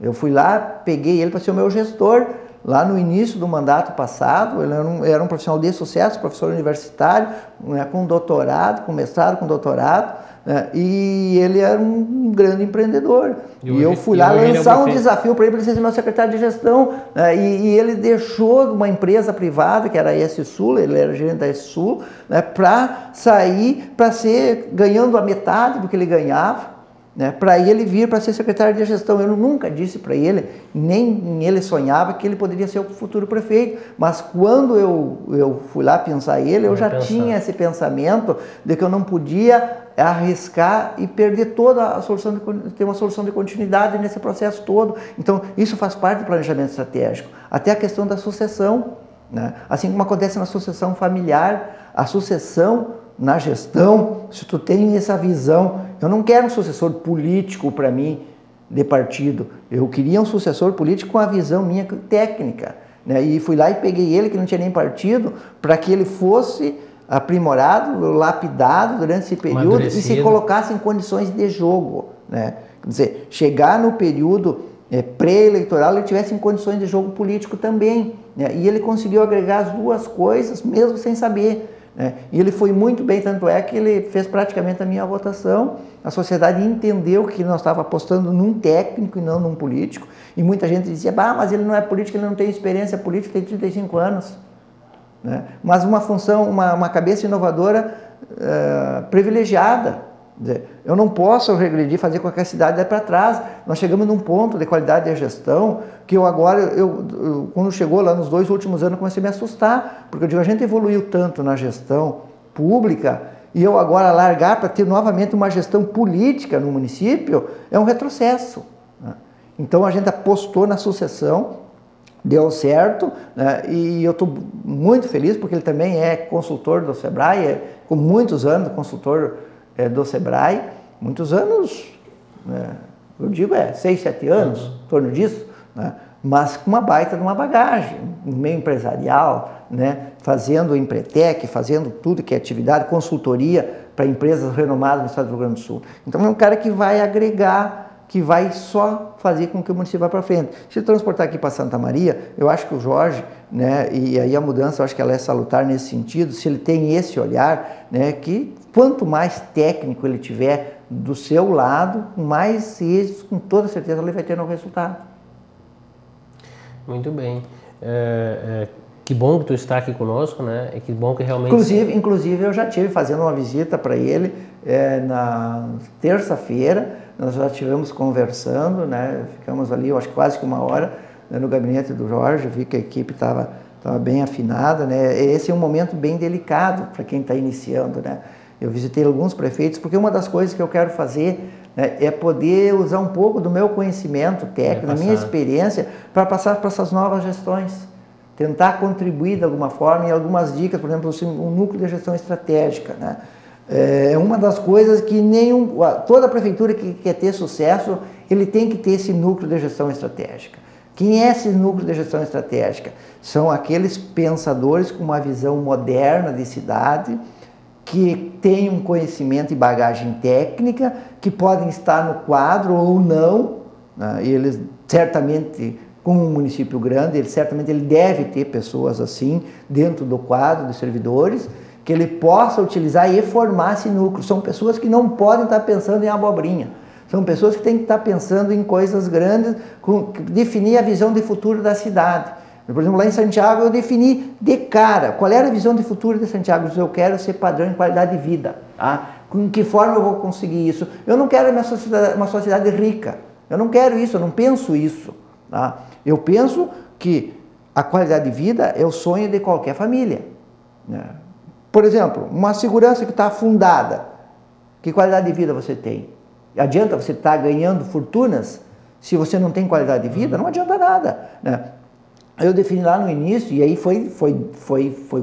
Eu fui lá, peguei ele para ser o meu gestor, lá no início do mandato passado. Ele era um profissional de sucesso, professor universitário, né, com doutorado, com mestrado, com doutorado, né, e ele era um grande empreendedor. E eu fui lá lançar um desafio para ele, para ele ser meu secretário de gestão, né, e ele deixou uma empresa privada, que era a ES Sul, ele era gerente da ES Sul, né, para sair, para ser ganhando a metade do que ele ganhava, né, para ele vir para ser secretário de gestão. Eu nunca disse para ele, nem ele sonhava que ele poderia ser o futuro prefeito, mas quando eu fui lá pensar ele, eu já tinha esse pensamento de que eu não podia arriscar e perder toda a solução, ter uma solução de continuidade nesse processo todo. Então, isso faz parte do planejamento estratégico. Até a questão da sucessão, né? Assim como acontece na sucessão familiar, a sucessão na gestão, se tu tem essa visão, eu não quero um sucessor político para mim de partido, eu queria um sucessor político com a visão minha técnica, né? E fui lá e peguei ele, que não tinha nem partido, para que ele fosse aprimorado, lapidado durante esse período e se colocasse em condições de jogo, né? Quer dizer, chegar no período pré-eleitoral, ele tivesse em condições de jogo político também, né? E ele conseguiu agregar as duas coisas, mesmo sem saber. E ele foi muito bem, tanto é que ele fez praticamente a minha votação. A sociedade entendeu que nós estávamos apostando num técnico e não num político, e muita gente dizia, mas ele não é político, ele não tem experiência política, tem 35 anos. Né? Mas uma função, uma cabeça inovadora privilegiada. Eu não posso regredir, fazer com que a cidade para trás. Nós chegamos num ponto de qualidade de gestão que quando chegou lá nos 2 últimos anos, eu comecei a me assustar, porque eu digo, a gente evoluiu tanto na gestão pública e eu agora largar para ter novamente uma gestão política no município é um retrocesso. Né? Então a gente apostou na sucessão, deu certo, né? E eu estou muito feliz porque ele também é consultor do Sebrae, com muitos anos consultor do Sebrae, muitos anos, eu digo 6, 7 anos, em torno disso, né? Mas com uma baita de uma bagagem, no meio empresarial, né? Fazendo Empretec, fazendo tudo que é atividade, consultoria para empresas renomadas no estado do Rio Grande do Sul. Então é um cara que vai agregar, que vai só fazer com que o município vá para frente. Se transportar aqui para Santa Maria, eu acho que o Jorge, né, e aí a mudança, eu acho que ela é salutar nesse sentido, se ele tem esse olhar, né, que quanto mais técnico ele tiver do seu lado, mais êxito, com toda certeza, ele vai ter no resultado. Muito bem. Que bom que tu está aqui conosco, né? E que bom que realmente... Inclusive eu já estive fazendo uma visita para ele na terça-feira, nós já estivemos conversando, né? Ficamos ali, eu acho que quase que 1 hora, né, no gabinete do Jorge, vi que a equipe estava bem afinada, né? Esse é um momento bem delicado para quem está iniciando, né? Eu visitei alguns prefeitos, porque uma das coisas que eu quero fazer, né, é poder usar um pouco do meu conhecimento técnico, da minha experiência, para passar para essas novas gestões. Tentar contribuir de alguma forma em algumas dicas, por exemplo, um núcleo de gestão estratégica, né? É uma das coisas que toda prefeitura que quer ter sucesso, ele tem que ter esse núcleo de gestão estratégica. Quem é esse núcleo de gestão estratégica? São aqueles pensadores com uma visão moderna de cidade, que têm um conhecimento e bagagem técnica, que podem estar no quadro ou não, né? E eles certamente, como um município grande, ele deve ter pessoas assim dentro do quadro de servidores, que ele possa utilizar e formar esse núcleo. São pessoas que não podem estar pensando em abobrinha. São pessoas que têm que estar pensando em coisas grandes, definir a visão de futuro da cidade. Por exemplo, lá em Santiago eu defini de cara qual era a visão de futuro de Santiago. Eu quero ser padrão em qualidade de vida. Tá? Com que forma eu vou conseguir isso? Eu não quero uma sociedade rica. Eu não quero isso, eu não penso isso. Tá? Eu penso que a qualidade de vida é o sonho de qualquer família. Né? Por exemplo, uma segurança que está afundada. Que qualidade de vida você tem? Adianta você estar ganhando fortunas se você não tem qualidade de vida? Não adianta nada. Né? Eu defini lá no início, e aí foi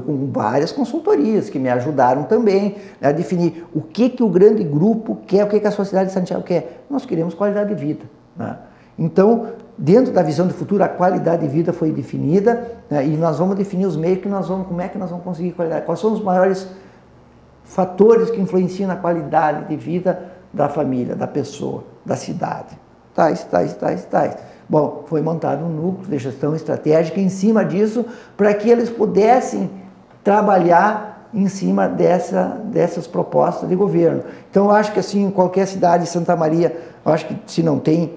com várias consultorias que me ajudaram também, né, a definir o que o grande grupo quer, o que a sociedade de Santiago quer. Nós queremos qualidade de vida. Né? Então, dentro da visão de futuro, a qualidade de vida foi definida, né, e nós vamos definir os meios como é que nós vamos conseguir qualidade, quais são os maiores fatores que influenciam na qualidade de vida da família, da pessoa, da cidade. Tais. Bom, foi montado um núcleo de gestão estratégica em cima disso, para que eles pudessem trabalhar em cima dessas propostas de governo. Então, eu acho que assim, qualquer cidade de Santa Maria, eu acho que se não tem,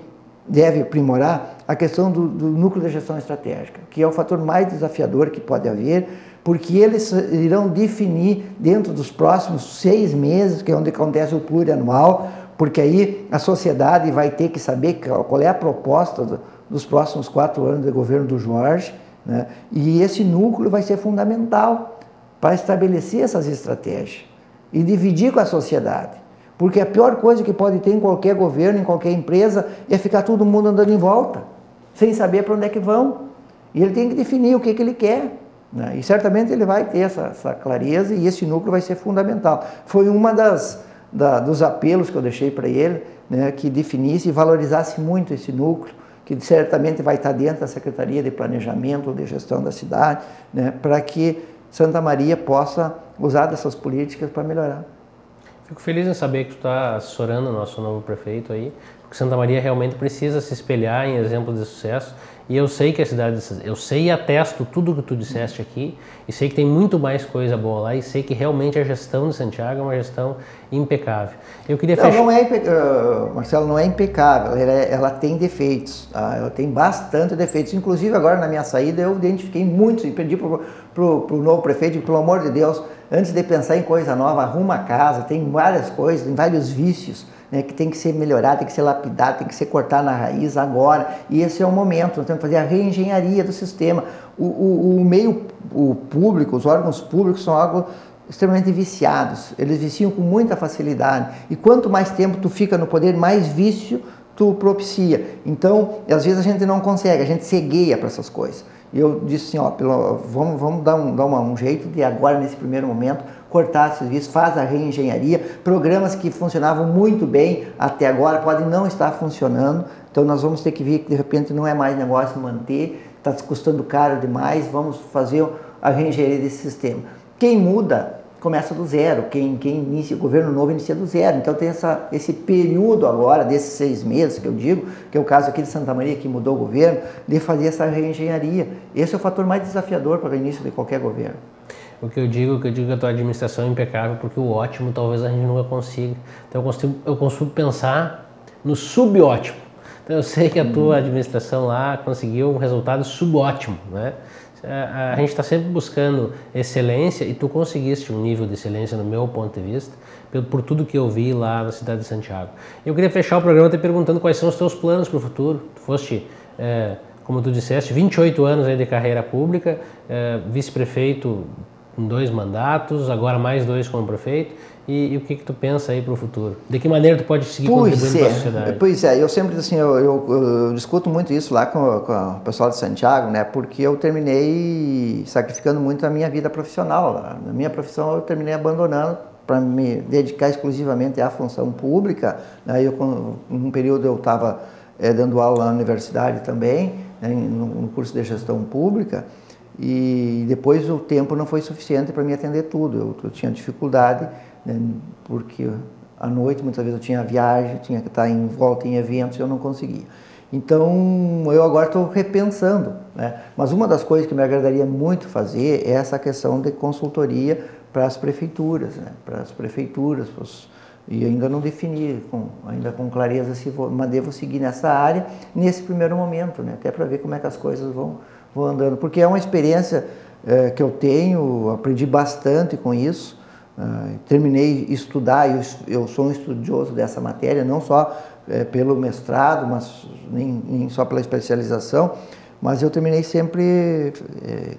deve aprimorar a questão do núcleo de gestão estratégica, que é o fator mais desafiador que pode haver, porque eles irão definir dentro dos próximos 6 meses, que é onde acontece o plurianual, porque aí a sociedade vai ter que saber qual é a proposta dos próximos 4 anos de governo do Jorge, né? E esse núcleo vai ser fundamental para estabelecer essas estratégias e dividir com a sociedade. Porque a pior coisa que pode ter em qualquer governo, em qualquer empresa, é ficar todo mundo andando em volta, sem saber para onde é que vão. E ele tem que definir o que ele quer, né? E certamente ele vai ter essa clareza, e esse núcleo vai ser fundamental. Foi uma dos apelos que eu deixei para ele, né, que definisse e valorizasse muito esse núcleo, que certamente vai estar dentro da Secretaria de Planejamento ou de Gestão da cidade, né, para que Santa Maria possa usar dessas políticas para melhorar. Fico feliz em saber que tu está assessorando o nosso novo prefeito aí, porque Santa Maria realmente precisa se espelhar em exemplos de sucesso, e eu sei que a cidade, eu sei e atesto tudo que tu disseste aqui, e sei que tem muito mais coisa boa lá, e sei que realmente a gestão de Santiago é uma gestão impecável. Eu queria fechar... Marcelo, não é impecável, ela tem defeitos, tá? Ela tem bastante defeitos, inclusive agora na minha saída eu identifiquei muitos e pedi para o novo prefeito, pelo amor de Deus, antes de pensar em coisa nova, arruma a casa, tem várias coisas, tem vários vícios, né, que tem que ser melhorado, tem que ser lapidado, tem que ser cortado na raiz agora, e esse é o momento, nós temos que fazer a reengenharia do sistema. O meio público, os órgãos públicos são algo extremamente viciados, eles viciam com muita facilidade, e quanto mais tempo tu fica no poder, mais vício tu propicia. Então, às vezes a gente não consegue, a gente cegueia para essas coisas. E eu disse assim, ó, vamos dar um jeito de agora, nesse primeiro momento, cortar serviços, faz a reengenharia, programas que funcionavam muito bem até agora podem não estar funcionando, então nós vamos ter que ver que de repente não é mais negócio manter, está custando caro demais, vamos fazer a reengenharia desse sistema. Quem muda começa do zero, quem inicia, o governo novo inicia do zero, então tem esse período agora, desses 6 meses que eu digo, que é o caso aqui de Santa Maria, que mudou o governo, de fazer essa reengenharia. Esse é o fator mais desafiador para o início de qualquer governo. O que eu digo é que a tua administração é impecável, porque o ótimo talvez a gente nunca consiga. Então eu consigo pensar no subótimo. Então eu sei que a tua administração lá conseguiu um resultado subótimo, né? A gente está sempre buscando excelência, e tu conseguiste um nível de excelência no meu ponto de vista, por tudo que eu vi lá na cidade de Santiago. Eu queria fechar o programa te perguntando quais são os teus planos para o futuro. Tu foste, como tu disseste, 28 anos aí de carreira pública, vice-prefeito em 2 mandatos, agora mais 2 como prefeito, e o que tu pensa aí para o futuro? De que maneira tu pode seguir contribuindo para a sociedade? Pois é, eu sempre assim, eu discuto muito isso lá com o pessoal de Santiago, né, porque eu terminei sacrificando muito a minha vida profissional. Na minha profissão eu terminei abandonando para me dedicar exclusivamente à função pública, né, num período eu estava dando aula na universidade também, né, no curso de gestão pública, e depois o tempo não foi suficiente para me atender tudo, eu tinha dificuldade, né, porque à noite muitas vezes eu tinha viagem, tinha que estar em volta em eventos e eu não conseguia. Então eu agora estou repensando, né, mas uma das coisas que me agradaria muito fazer é essa questão de consultoria para as prefeituras, né, e ainda não defini ainda com clareza se devo seguir nessa área nesse primeiro momento, né, até para ver como é que as coisas vão andando, porque é uma experiência que eu tenho, aprendi bastante com isso, terminei de estudar, eu sou um estudioso dessa matéria, não só pelo mestrado, mas nem só pela especialização, mas eu terminei sempre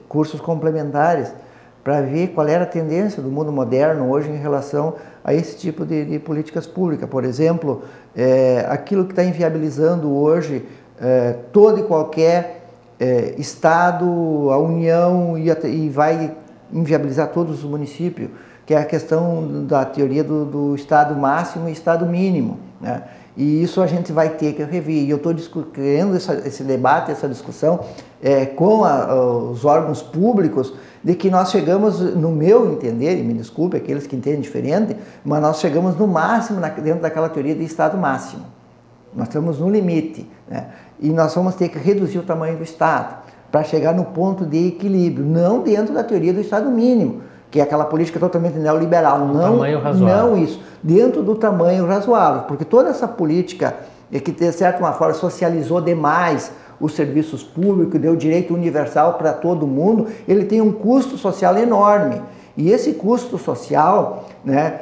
cursos complementares para ver qual era a tendência do mundo moderno hoje em relação a esse tipo de políticas públicas. Por exemplo, aquilo que está inviabilizando hoje todo e qualquer Estado, a União, e vai inviabilizar todos os municípios, que é a questão da teoria do Estado máximo e Estado mínimo, né? E isso a gente vai ter que rever. E eu estou querendo esse debate, essa discussão com os órgãos públicos, de que nós chegamos, no meu entender, e me desculpe aqueles que entendem diferente, mas nós chegamos no máximo dentro daquela teoria de Estado máximo. Nós estamos no limite, né? E nós vamos ter que reduzir o tamanho do Estado para chegar no ponto de equilíbrio, não dentro da teoria do Estado mínimo, que é aquela política totalmente neoliberal, não isso, dentro do tamanho razoável, porque toda essa política que de certa forma socializou demais os serviços públicos, deu direito universal para todo mundo, ele tem um custo social enorme, e esse custo social, né,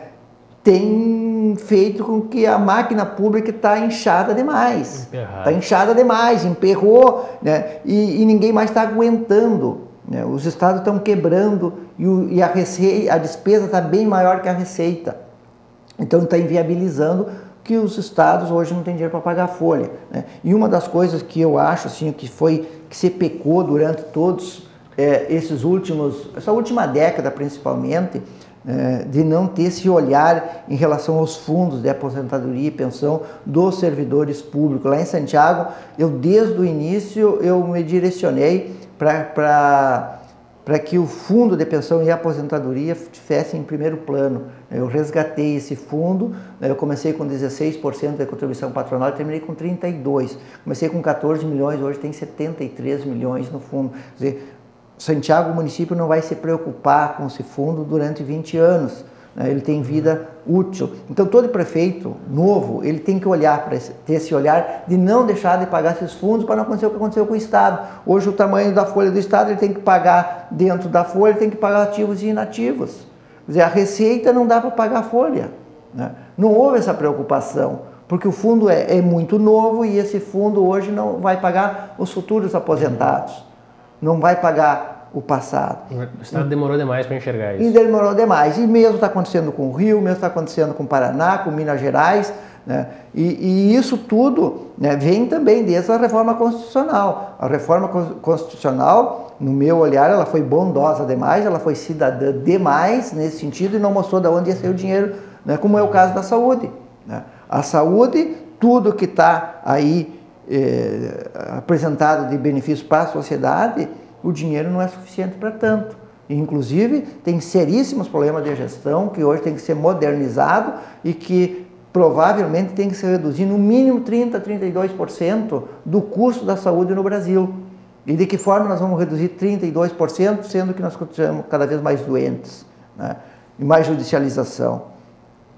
tem feito com que a máquina pública está inchada demais. Está inchada demais, emperrou, né? E ninguém mais está aguentando. Né? Os estados estão quebrando e a despesa está bem maior que a receita. Então está inviabilizando que os estados hoje não têm dinheiro para pagar a folha. Né? E uma das coisas que eu acho assim, que se pecou durante todos essa última década principalmente, de não ter esse olhar em relação aos fundos de aposentadoria e pensão dos servidores públicos. Lá em Santiago, desde o início, eu me direcionei para que o fundo de pensão e aposentadoria estivesse em primeiro plano. Eu resgatei esse fundo, eu comecei com 16% da contribuição patronal e terminei com 32%. Comecei com 14 milhões, hoje tem 73 milhões no fundo. Quer dizer, Santiago, o município, não vai se preocupar com esse fundo durante 20 anos. Né? Ele tem vida útil. Então, todo prefeito novo, ele tem que olhar ter esse olhar de não deixar de pagar esses fundos para não acontecer o que aconteceu com o Estado. Hoje, o tamanho da folha do Estado, ele tem que pagar dentro da folha, ele tem que pagar ativos e inativos. Quer dizer, a receita não dá para pagar a folha. Né? Não houve essa preocupação, porque o fundo é muito novo e esse fundo hoje não vai pagar os futuros aposentados. Não vai pagar o passado. O Estado demorou demais para enxergar isso. E demorou demais. E mesmo está acontecendo com o Rio, mesmo está acontecendo com o Paraná, com Minas Gerais. Né? E isso tudo, né, vem também desde a reforma constitucional. A reforma constitucional, no meu olhar, ela foi bondosa demais, ela foi cidadã demais nesse sentido e não mostrou de onde ia sair o dinheiro, né, como é o caso da saúde. Né? A saúde, tudo que está aí apresentado de benefício para a sociedade, o dinheiro não é suficiente para tanto. E, inclusive, tem seríssimos problemas de gestão que hoje tem que ser modernizado e que provavelmente tem que se reduzir no mínimo 30% a 32% do custo da saúde no Brasil. E de que forma nós vamos reduzir 32%, sendo que nós continuamos cada vez mais doentes, né? E mais judicialização.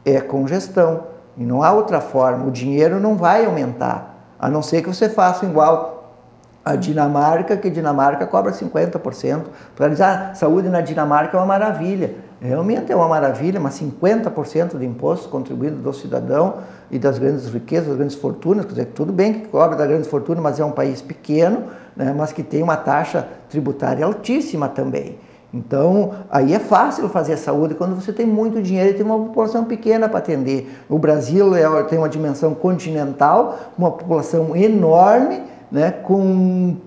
É com gestão. E não há outra forma. O dinheiro não vai aumentar. A não ser que você faça igual a Dinamarca, que a Dinamarca cobra 50%. Para dizer, saúde na Dinamarca é uma maravilha. Realmente é uma maravilha, mas 50% de impostos contribuídos do cidadão e das grandes riquezas, das grandes fortunas. Quer dizer, tudo bem que cobra da grande fortuna, mas é um país pequeno, né, mas que tem uma taxa tributária altíssima também. Então, aí é fácil fazer saúde quando você tem muito dinheiro e tem uma população pequena para atender. O Brasil tem uma dimensão continental, uma população enorme, né, com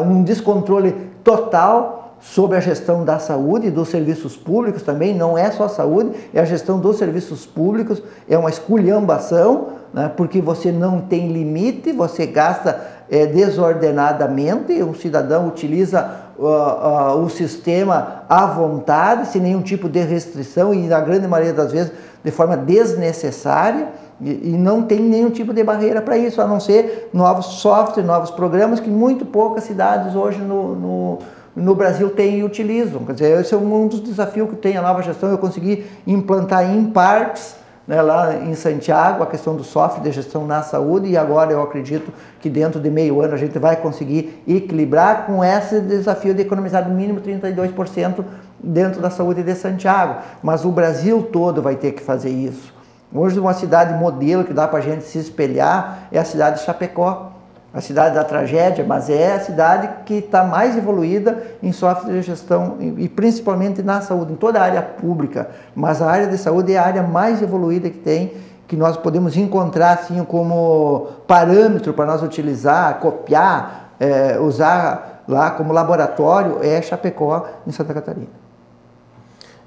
um descontrole total sobre a gestão da saúde e dos serviços públicos também. Não é só a saúde, é a gestão dos serviços públicos, é uma esculhambação, né, porque você não tem limite, você gasta desordenadamente, o cidadão utiliza o sistema à vontade, sem nenhum tipo de restrição e, na grande maioria das vezes, de forma desnecessária, e não tem nenhum tipo de barreira para isso, a não ser novos softwares, novos programas que muito poucas cidades hoje no Brasil têm e utilizam. Quer dizer, esse é um dos desafios que tem a nova gestão. Eu consegui implantar em partes, né, lá em Santiago, a questão do software de gestão na saúde, e agora eu acredito que dentro de meio ano a gente vai conseguir equilibrar com esse desafio de economizar no mínimo 32% dentro da saúde de Santiago. Mas o Brasil todo vai ter que fazer isso. Hoje, uma cidade modelo que dá para a gente se espelhar é a cidade de Chapecó, a cidade da tragédia, mas é a cidade que está mais evoluída em software de gestão e principalmente na saúde, em toda a área pública. Mas a área de saúde é a área mais evoluída que tem, que nós podemos encontrar assim como parâmetro para nós utilizar, copiar, usar lá como laboratório, é Chapecó, em Santa Catarina.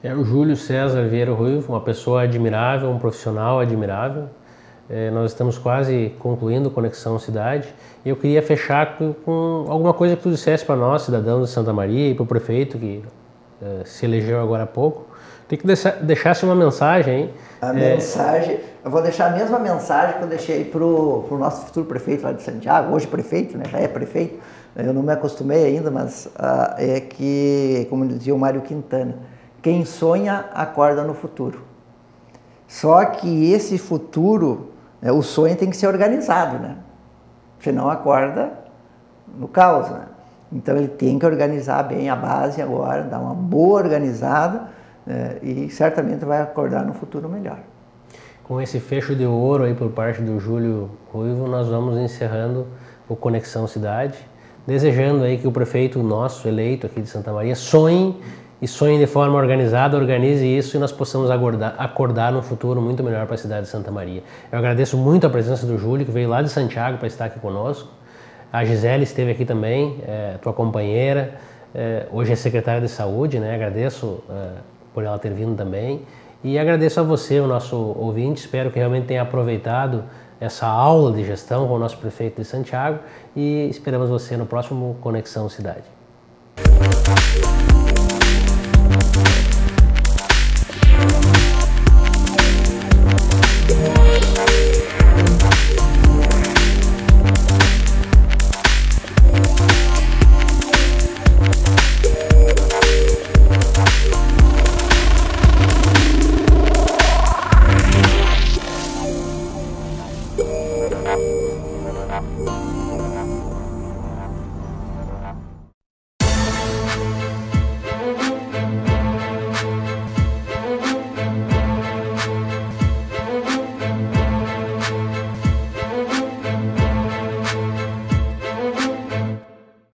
É o Júlio César Vieira Ruivo, uma pessoa admirável, um profissional admirável. Nós estamos quase concluindo Conexão Cidade e eu queria fechar com alguma coisa que tu dissesse para nós, cidadãos de Santa Maria, e para o prefeito que se elegeu agora há pouco. Tem que deixasse uma mensagem, hein? Mensagem, eu vou deixar a mesma mensagem que eu deixei para o nosso futuro prefeito lá de Santiago, hoje prefeito, né? Já é prefeito, eu não me acostumei ainda, mas é que, como dizia o Mário Quintana, quem sonha acorda no futuro. Só que esse futuro, o sonho tem que ser organizado, né? Senão acorda no caos, né? Então ele tem que organizar bem a base agora, dar uma boa organizada, e certamente vai acordar no futuro melhor. Com esse fecho de ouro aí por parte do Júlio Ruivo, nós vamos encerrando o Conexão Cidade, desejando aí que o prefeito nosso eleito aqui de Santa Maria sonhe de forma organizada, organize isso e nós possamos acordar num futuro muito melhor para a cidade de Santa Maria. Eu agradeço muito a presença do Júlio, que veio lá de Santiago para estar aqui conosco. A Gisele esteve aqui também, tua companheira, hoje é secretária de Saúde, né? Agradeço por ela ter vindo também. E agradeço a você, o nosso ouvinte, espero que realmente tenha aproveitado essa aula de gestão com o nosso prefeito de Santiago e esperamos você no próximo Conexão Cidade.